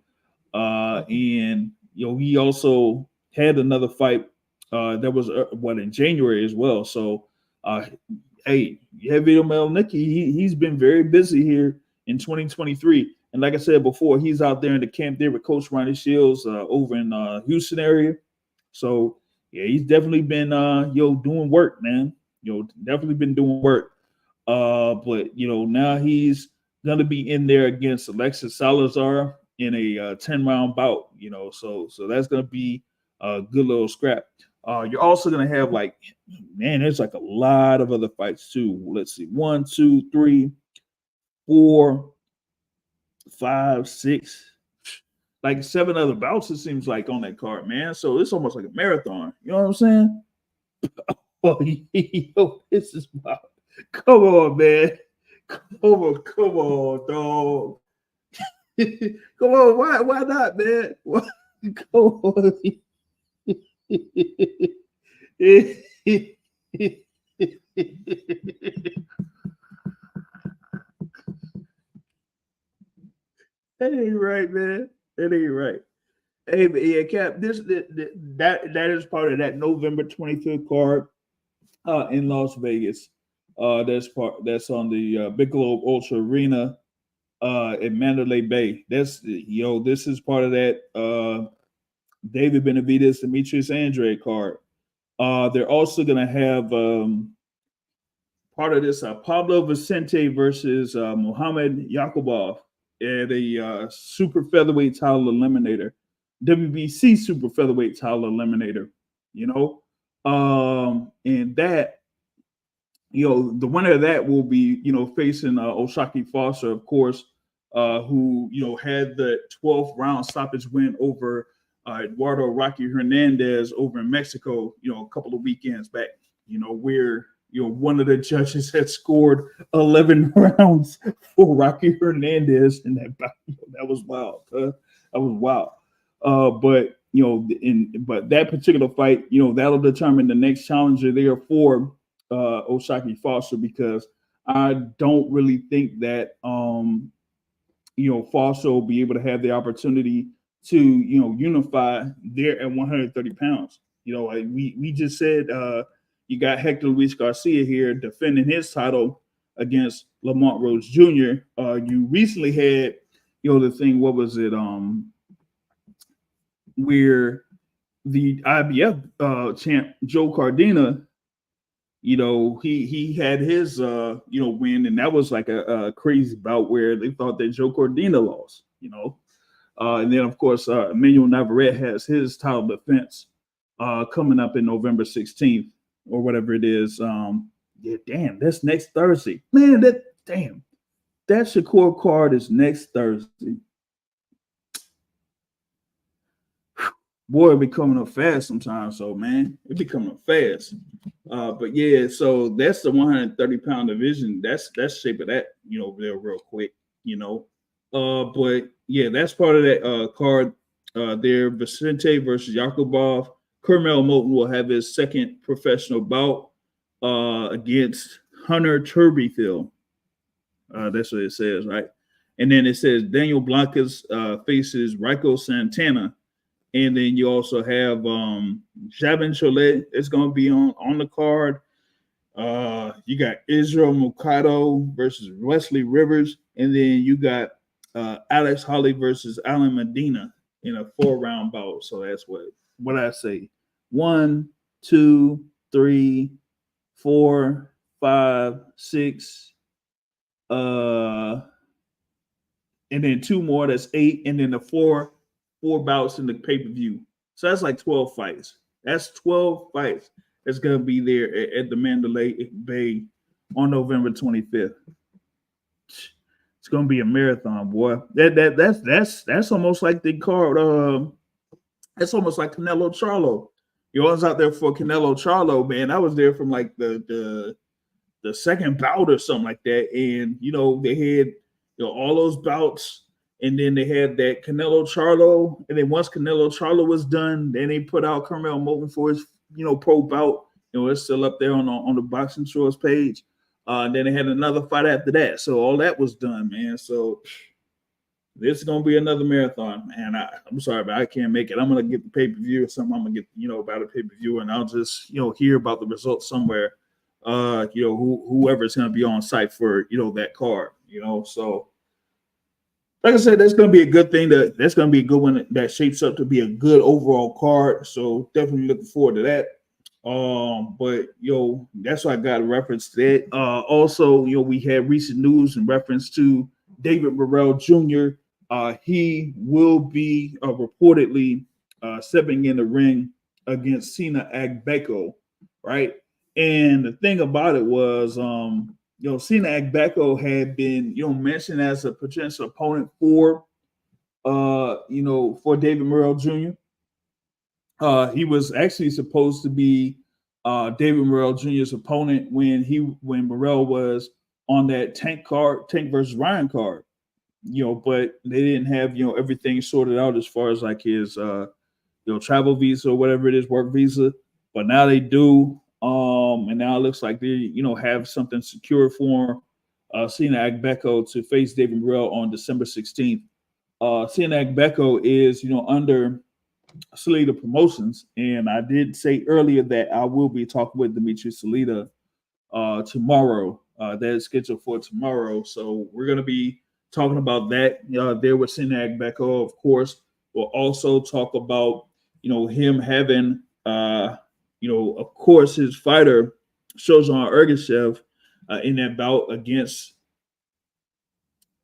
he also had another fight that was in January as well. So, hey, Vito Milnicki, he's been very busy here in 2023. And like I said before, he's out there in the camp there with Coach Ronnie Shields over in Houston area. So, yeah, he's definitely been, doing work, man. Definitely been doing work. But, now he's going to be in there against Alexis Salazar in a 10-round bout, so that's going to be a good little scrap. You're also going to have there's like a lot of other fights too. Let's see, 1, 2, 3, 4, 5, 6, like 7 other bouts, it seems like, on that card, man. So it's almost like a marathon. You know what I'm saying? This is wild. Come on, man. Come on, dog. Come on, why not, man? Come on. That ain't right, man. That ain't right. Hey, but yeah, Cap. That is part of that November 25th card in Las Vegas. That's on the Big Globe Ultra Arena in Mandalay Bay. This is part of that David Benavidez Demetrius Andrade card. They're also going to have part of this Pablo Vicente versus Muhammad Yakubov at a super featherweight title eliminator, WBC super featherweight title eliminator. And that, the winner of that will be, facing Oshaki Foster, of course, who, had the 12th round stoppage win over Eduardo Rocky Hernandez over in Mexico, a couple of weekends back, where, one of the judges had scored 11 rounds for Rocky Hernandez in that bout. That was wild. That was wild. But but that particular fight, that'll determine the next challenger there for O'Shaquie Foster, because I don't really think that Foster will be able to have the opportunity to unify there at 130 pounds. Like we just said, you got Hector Luis Garcia here defending his title against Lamont Rhodes Jr. You recently had the thing, what was it, where the IBF champ Joe Cardina, he had his win, and that was like a crazy bout where they thought that Joe Cardina lost, and then of course Emmanuel Navarrete has his title defense coming up in November 16th or whatever it is. That's next Thursday, man. That Shakur card is next Thursday. Boy, it be coming up fast sometimes. So, man, it be coming up fast. But yeah, so that's the 130-pound division. That's shape of that, there real quick, But yeah, that's part of that card there. Vicente versus Yakubov. Kermel Moulton will have his second professional bout against Hunter Turbyfield. That's what it says, right? And then it says Daniel Blancas faces Rico Santana. And then you also have Javin Cholet is going to be on the card. You got Israel Mukado versus Wesley Rivers. And then you got Alex Holly versus Alan Medina in a 4-round bout. So that's what I say. 1, 2, 3, 4, 5, 6. And then 2 more. That's 8. And then the 4 bouts in the pay-per-view. So that's like 12 fights. That's 12 fights that's going to be there at the Mandalay Bay on November 25th. It's going to be a marathon, boy. That's almost like the card. That's almost like Canelo Charlo. I was out there for Canelo Charlo, man. I was there from like the second bout or something like that. And, they had all those bouts. And then they had that Canelo Charlo. And then once Canelo Charlo was done, then they put out Kermel Moulton for his, pro bout. It's still up there on the Boxing Shorts page. And then they had another fight after that. So all that was done, man. So this is going to be another marathon. And I'm sorry, but I can't make it. I'm going to get the pay-per-view or something. I'm going to get, about a pay-per-view. And I'll just, hear about the results somewhere. Whoever's going to be on site for, that card, So, like I said, that's going to be a good thing. That's going to be a good one that shapes up to be a good overall card. So definitely looking forward to that. But that's why I got a reference to that. Also, we had recent news in reference to David Morrell Jr. He will be reportedly stepping in the ring against Sina Agbeko, right? And the thing about it was, Sina Agbeko had been, mentioned as a potential opponent for David Morrell Jr. He was actually supposed to be David Morrell Jr.'s opponent when Morrell was on that Tank versus Ryan card, but they didn't have, everything sorted out as far as like his, travel visa or whatever it is, work visa. But now they do. And now it looks like they, have something secure for Sina Agbeko to face David Morrell on December 16th. Sina Agbeko is, under Salida Promotions, and I did say earlier that I will be talking with Dimitri Salida tomorrow. That is scheduled for tomorrow, so we're going to be talking about that there with Sina Agbeko. Of course, we'll also talk about him having of course, his fighter Shozhan Ergashev in that bout against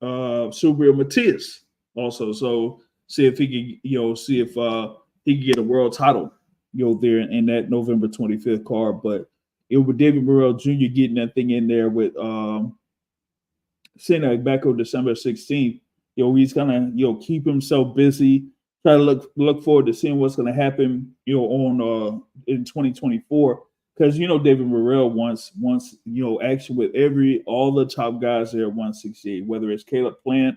Subriel Matias also. So see if he can, he can get a world title, there in that November 25th card. But it with David Morrell Jr. getting that thing in there with Sina Agbeko December 16th. He's gonna keep himself busy. Try to look forward to seeing what's going to happen, on in 2024. Because David Morrell wants action with all the top guys there at 168, whether it's Caleb Plant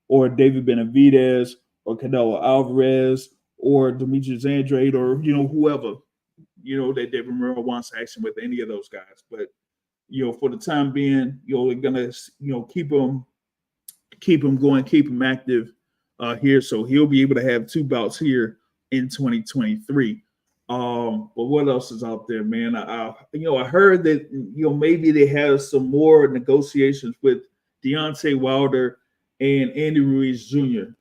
or David Benavidez or Canelo Alvarez or Demetrius Andrade, or whoever that David Morrell wants action with any of those guys. But for the time being, they're gonna keep him going, keep him active here, so he'll be able to have 2 bouts here in 2023. But what else is out there, man? I heard that maybe they have some more negotiations with Deontay Wilder and Andy Ruiz Jr.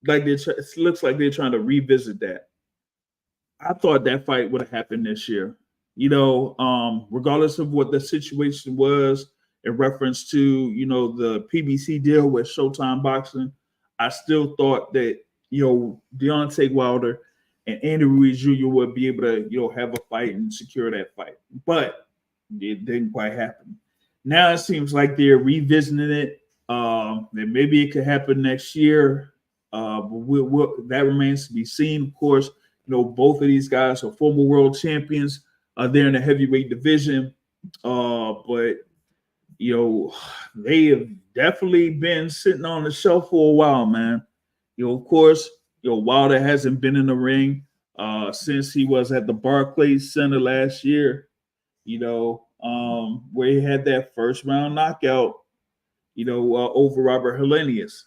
Like it looks like they're trying to revisit that. I thought that fight would have happened this year. Regardless of what the situation was in reference to the PBC deal with Showtime Boxing, I still thought that Deontay Wilder and Andy Ruiz Jr. would be able to have a fight and secure that fight, but it didn't quite happen. Now it seems like they're revisiting it. That maybe it could happen next year, but that remains to be seen. Of course, both of these guys are former world champions. They're in the heavyweight division, but they have definitely been sitting on the shelf for a while, man. Of course, Wilder hasn't been in the ring since he was at the Barclays Center last year. Where he had that first round knockout, over Robert Helenius.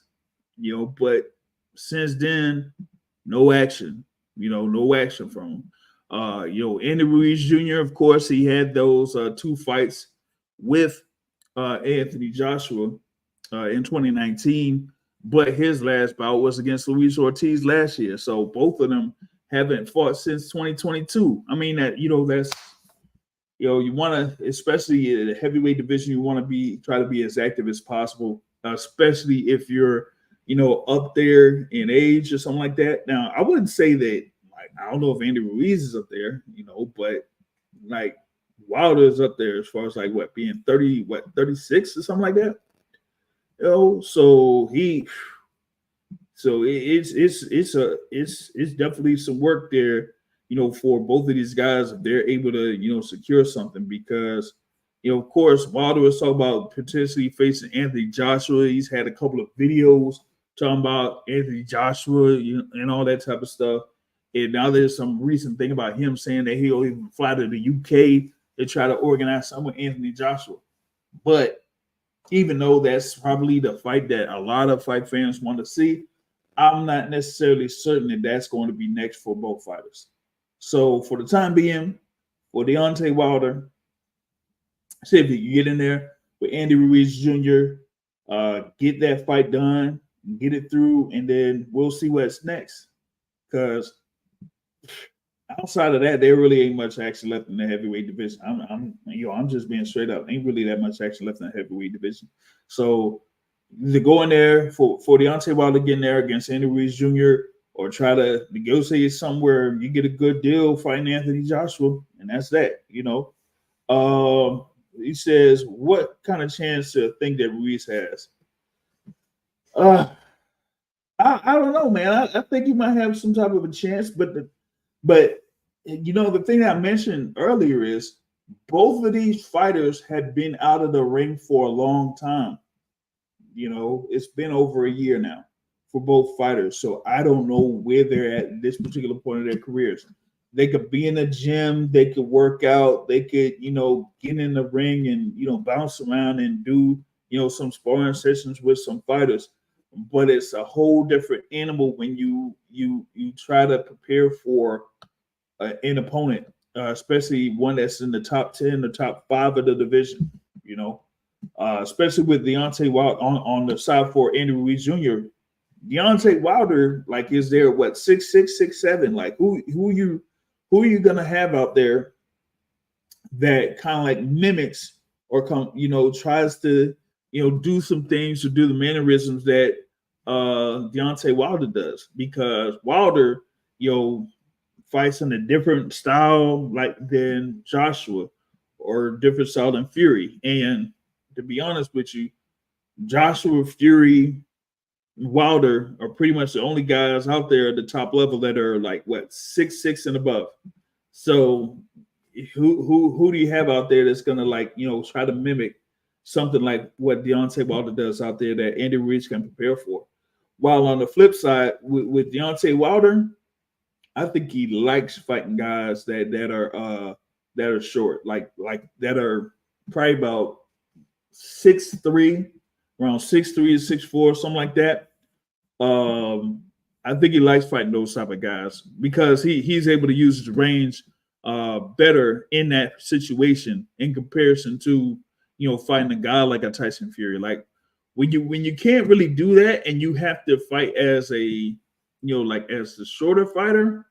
But since then, no action. No action from him. Andy Ruiz Jr., of course, he had those 2 fights with Anthony Joshua in 2019, but his last bout was against Luis Ortiz last year. So both of them haven't fought since 2022. I mean, that's you want to, especially in the heavyweight division, you want to try to be as active as possible, especially if you're up there in age or something like that. Now, I wouldn't say that, I don't know if Andy Ruiz is up there, but Wilder is up there as far as being 36 or something like that. So it's definitely some work there, for both of these guys if they're able to, secure something, because of course, Wilder was talking about potentially facing Anthony Joshua. He's had a couple of videos talking about Anthony Joshua, and all that type of stuff. And now there's some recent thing about him saying that he'll even fly to the UK to try to organize something with Anthony Joshua. But even though that's probably the fight that a lot of fight fans want to see, I'm not necessarily certain that that's going to be next for both fighters. So for the time being, for Deontay Wilder, see if he can get in there with Andy Ruiz Jr., get that fight done, get it through, and then we'll see what's next. Because outside of that, there really ain't much action left in the heavyweight division. I'm just being straight up. Ain't really that much action left in the heavyweight division. So either go in there for Deontay Wilder, get in there against Andy Ruiz Jr., or try to negotiate somewhere you get a good deal fighting Anthony Joshua, and that's that. He says, what kind of chance to think that Ruiz has? I don't know, man. I think he might have some type of a chance, but the thing I mentioned earlier is both of these fighters had been out of the ring for a long time. It's been over a year now for both fighters. So I don't know where they're at this particular point of their careers. They could be in the gym, they could work out, they could, get in the ring and, bounce around and do, some sparring sessions with some fighters. But it's a whole different animal when you try to prepare for an opponent, especially one that's in the top 10, the top 5 of the division, especially with Deontay Wilder on the side for Andy Ruiz Jr. Deontay Wilder, is there 6'6", 6'7"? Who are you gonna have out there that kind of mimics or tries to do some things to do the mannerisms that Deontay Wilder does? Because Wilder, fights in a different style than Joshua, or different style than Fury. And to be honest with you, Joshua, Fury, Wilder are pretty much the only guys out there at the top level that are 6'6" and above. So who do you have out there that's gonna try to mimic something like what Deontay Wilder does out there that Andy Ruiz can prepare for? While on the flip side, with Deontay Wilder, I think he likes fighting guys that are short, like that are probably about 6'3", around 6'3" to 6'4", something like that. I think he likes fighting those type of guys because he's able to use his range better in that situation in comparison to fighting a guy like a Tyson Fury. Like when you can't really do that and you have to fight as a like as the shorter fighter,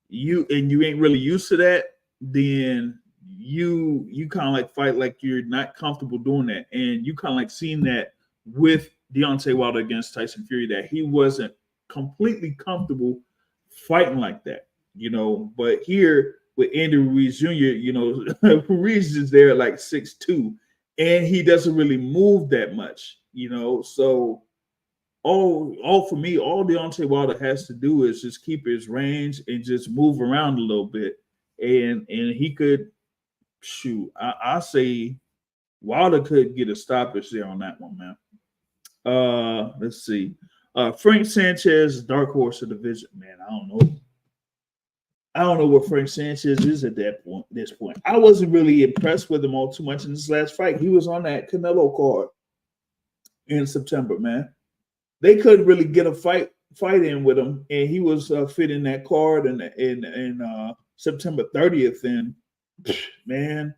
you ain't really used to that, then you kind of like fight like you're not comfortable doing that, and you kind of like seeing that with Deontay Wilder against Tyson Fury, that he wasn't completely comfortable fighting like that, But here with Andy Ruiz Jr., Ruiz is there at like 6'2", and he doesn't really move that much, So all for me, all Deontay Wilder has to do is just keep his range and just move around a little bit, and he could shoot. I say Wilder could get a stoppage there on that one, man. Let's see. Frank Sanchez, dark horse of the division, man. I don't know. I don't know where Frank Sanchez is at this point. I wasn't really impressed with him all too much in this last fight. He was on that Canelo card in September, man. They couldn't really get a fight in with him, and he was fitting that card in September 30th. And man,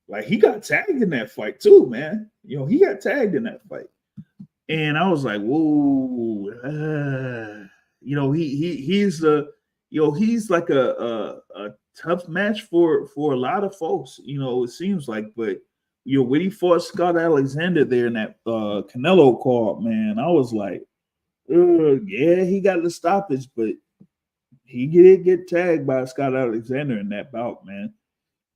like he got tagged in that fight too, man. He got tagged in that fight, and I was like, whoa, he's he's like a tough match for a lot of folks. It seems like, but. When he fought Scott Alexander there in that Canelo card, man, I was like, yeah, he got the stoppage, but he did get tagged by Scott Alexander in that bout, man.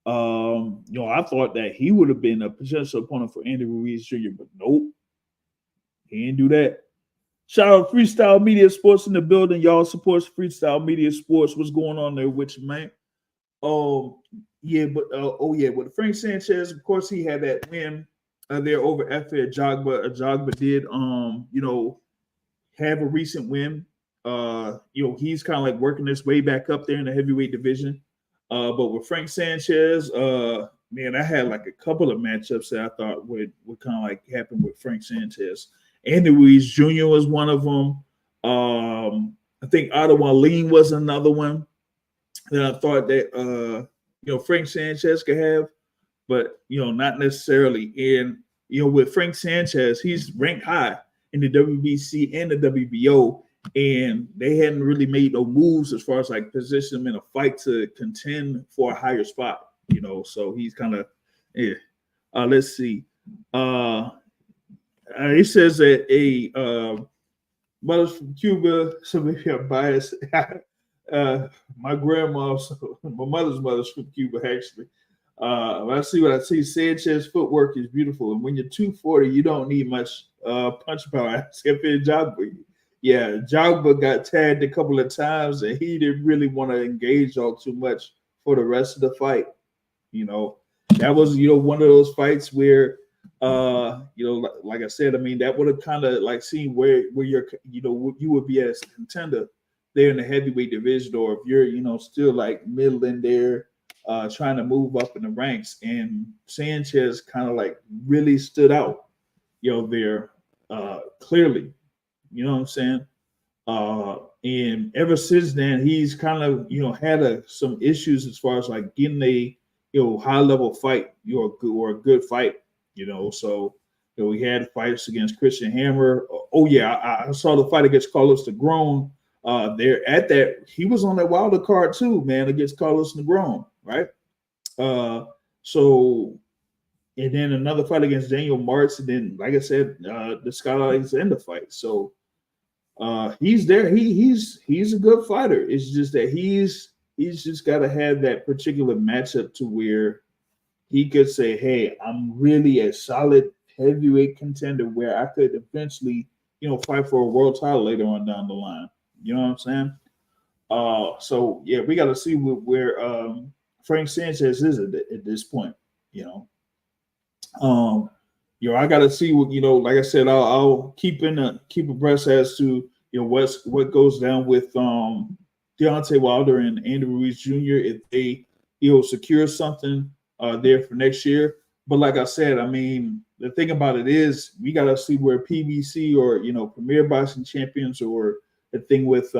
I thought that he would have been a potential opponent for Andy Ruiz Jr., but nope, he didn't do that. Shout out Freestyle Media Sports in the building. Y'all supports Freestyle Media Sports. What's going on there with you, man? With Frank Sanchez, of course, he had that win there over Efe Ajagba. Ajagba did, have a recent win. He's kind of like working his way back up there in the heavyweight division. But with Frank Sanchez, man, I had like a couple of matchups that I thought would kind of like happen with Frank Sanchez. Andy Ruiz Jr. was one of them. I think Ottawa Lean was another one that I thought that Frank Sanchez could have, but not necessarily. And with Frank Sanchez, he's ranked high in the WBC and the WBO, and they hadn't really made no moves as far as like position him in a fight to contend for a higher spot. So he's kind of let's see. He says that a mother's from Cuba, so maybe I'm biased. My mother's mother's from Cuba, actually. I see what I see. Sanchez footwork is beautiful, and when you're 240, you don't need much punch power. Except for Jogba. Yeah, Jogba got tagged a couple of times, and he didn't really want to engage all too much for the rest of the fight. That was one of those fights where like I said, I mean, that would have kind of like seen where you're you would be as a contender there in the heavyweight division, or if you're still like middle in there trying to move up in the ranks. And Sanchez kind of like really stood out there clearly, you know what I'm saying? And ever since then, he's kind of had some issues as far as like getting a high level fight or a good fight, so we had fights against Christian Hammer. I saw the fight against Carlos Negron. There at that, he was on that Wilder card too, man, against Carlos Negron, right? And then another fight against Daniel Martz, and then, like I said, the Scott Alexander fight. So he's there. He's a good fighter. It's just that he's just got to have that particular matchup to where he could say, "Hey, I'm really a solid heavyweight contender where I could eventually, fight for a world title later on down the line." You know what I'm saying? So yeah, we got to see where Frank Sanchez is at this point. I got to see what like I said, I'll keep abreast as to what goes down with Deontay Wilder and Andy Ruiz Jr. if they secure something there for next year. But like I said, I mean, the thing about it is we got to see where PBC or Premier Boxing Champions or the thing with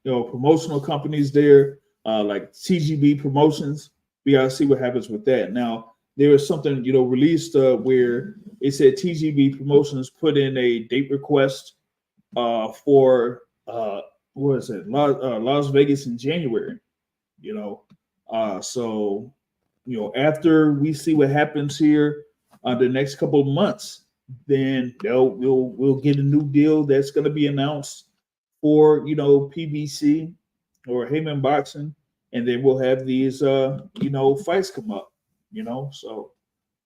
promotional companies there like TGB Promotions. We got to see what happens with that. Now there was something released where it said TGB Promotions put in a date request for what is it, Las Vegas in January. So after we see what happens here the next couple of months, then we'll get a new deal that's going to be announced for PBC or Heyman Boxing, and then we'll have these fights come up. So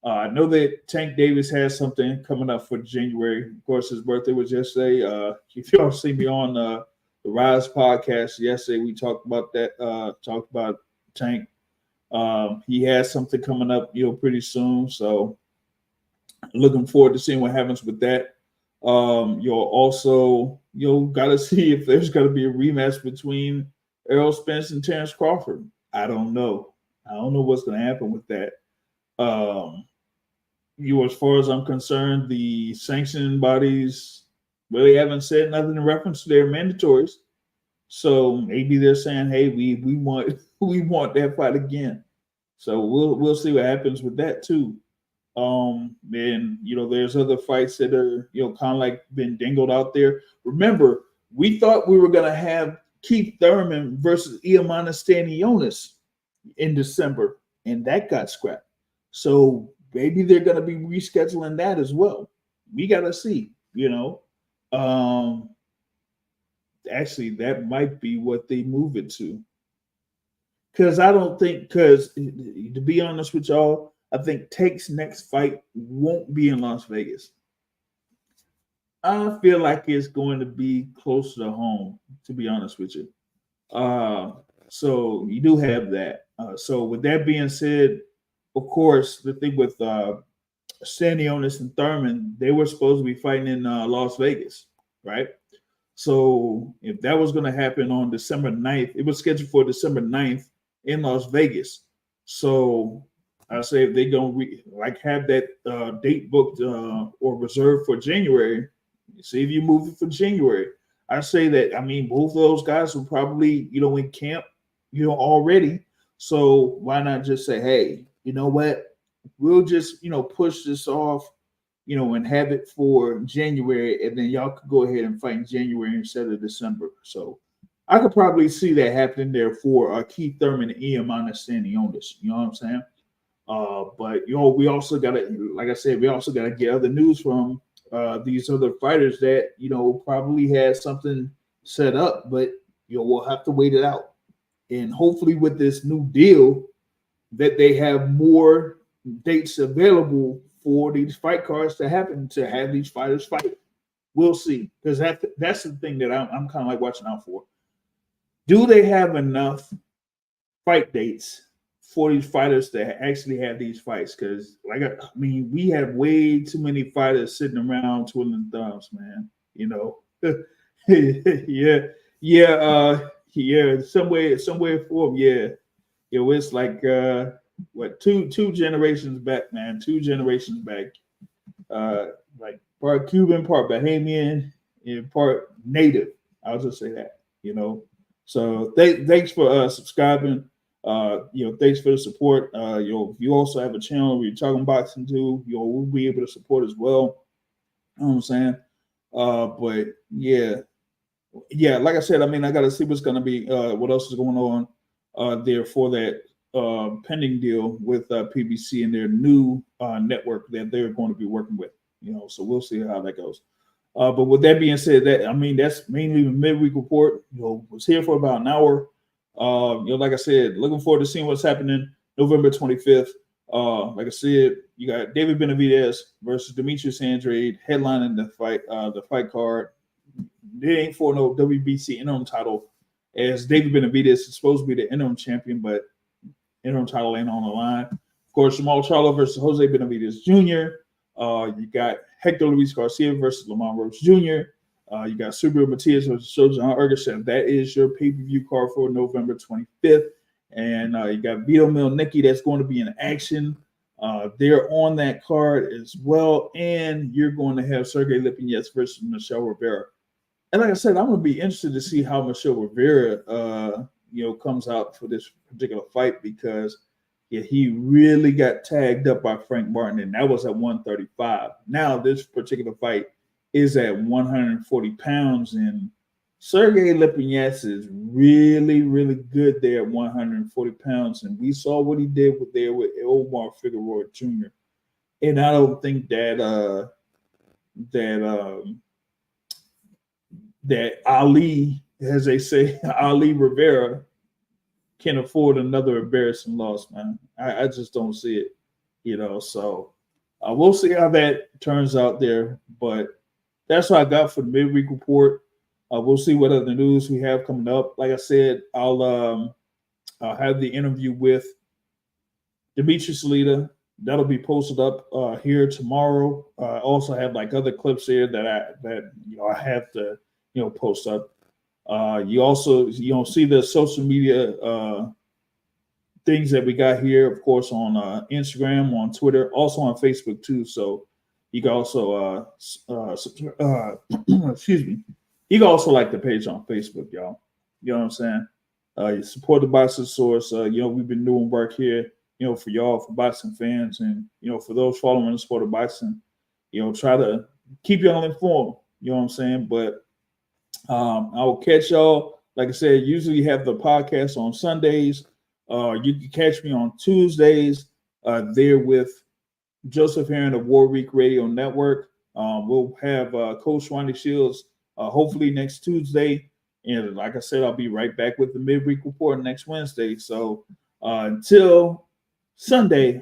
I know that Tank Davis has something coming up for January. Of course, his birthday was yesterday. If y'all see me on the Rise podcast yesterday, we talked about that. Talked about Tank. He has something coming up, pretty soon. So looking forward to seeing what happens with that. You'll also got to see if there's going to be a rematch between Errol Spence and Terrence Crawford. I don't know what's going to happen with that. As far as I'm concerned, the sanctioning bodies really haven't said nothing in reference to their mandatories. So maybe they're saying, "Hey, we want that fight again." So we'll see what happens with that too. And there's other fights that are kind of like been dangled out there. Remember, we thought we were gonna have Keith Thurman versus Iamana Stanionis in December, and that got scrapped. So maybe they're gonna be rescheduling that as well. We gotta see. Actually, that might be what they move it to. Because to be honest with y'all, I think Take's next fight won't be in Las Vegas. I feel like it's going to be closer to home, to be honest with you. So you do have that. So with that being said, of course, the thing with Stanionis and Thurman, they were supposed to be fighting in Las Vegas, right? So if that was going to happen on December 9th, it was scheduled for December 9th in Las Vegas. So I say if they're going to have that date booked or reserved for January, see if you move it for January. I say that, both of those guys will probably, in camp, already. So why not just say, hey, you know what? We'll just, push this off, and have it for January, and then y'all could go ahead and fight in January instead of December. So I could probably see that happening there for Keith Thurman and Iamana Stanionis. You know what I'm saying? But we also gotta, like I said, we also gotta get other news from these other fighters that probably had something set up, but we'll have to wait it out. And hopefully, with this new deal, that they have more dates available for these fight cards to happen to have these fighters fight. We'll see, because that's the thing that I'm kind of like watching out for. Do they have enough fight dates for these fighters to actually have these fights? Because we have way too many fighters sitting around twiddling thumbs, man. Somewhere for them, yeah. It's like two generations back, man. 2 generations back. Like part Cuban, part Bahamian, and part native. I'll just say that, So thanks for subscribing. Thanks for the support. You also have a channel where you're talking boxing too. We'll be able to support as well. You know what I'm saying? But yeah, like I said, I got to see what's going to be, what else is going on there for that pending deal with PBC and their new network that they're going to be working with. So we'll see how that goes. But with that being said, that's mainly the midweek report. Was here for about an hour. Like I said, looking forward to seeing what's happening November 25th. Like I said, you got David Benavidez versus Demetrius Andrade headlining the fight card. They ain't for no WBC interim title, as David Benavidez is supposed to be the interim champion, but interim title ain't on the line. Of course, Jermall Charlo versus Jose Benavidez Jr. You got Hector Luis Garcia versus Lamont Roach Jr. You got Subaru Matias versus Shojan Ergashev. That is your pay-per-view card for November 25th. And you got Vito Milnicki that's going to be in action. They're on that card as well. And you're going to have Sergey Lipinets versus Michelle Rivera. And like I said, I'm going to be interested to see how Michelle Rivera, comes out for this particular fight because he really got tagged up by Frank Martin, and that was at 135. Now this particular fight is at 140 pounds, and Sergey Lipinets is really, really good there at 140 pounds, and we saw what he did with Omar Figueroa Jr. And I don't think that Ali, as they say, Ali Rivera can afford another embarrassing loss, man. I just don't see it, so we'll see how that turns out there. But that's what I got for the midweek report. We'll see what other news we have coming up. Like I said, I'll have the interview with Dimitri Salita. That'll be posted up here tomorrow. I also have like other clips here that I have to post up. You also see the social media things that we got here, of course, on Instagram, on Twitter, also on Facebook too. So you can also excuse me. You can also like the page on Facebook, y'all. You know what I'm saying? You support the Boxing Source. We've been doing work here, for y'all, for boxing fans, and for those following the sport of boxing. Try to keep y'all informed. You know what I'm saying? But I will catch y'all. Like I said, usually have the podcast on Sundays. You can catch me on Tuesdays there with Joseph Herron of Warwick Radio Network. We'll have Coach Ronnie Shields hopefully next Tuesday. And like I said, I'll be right back with the midweek report next Wednesday. So until Sunday,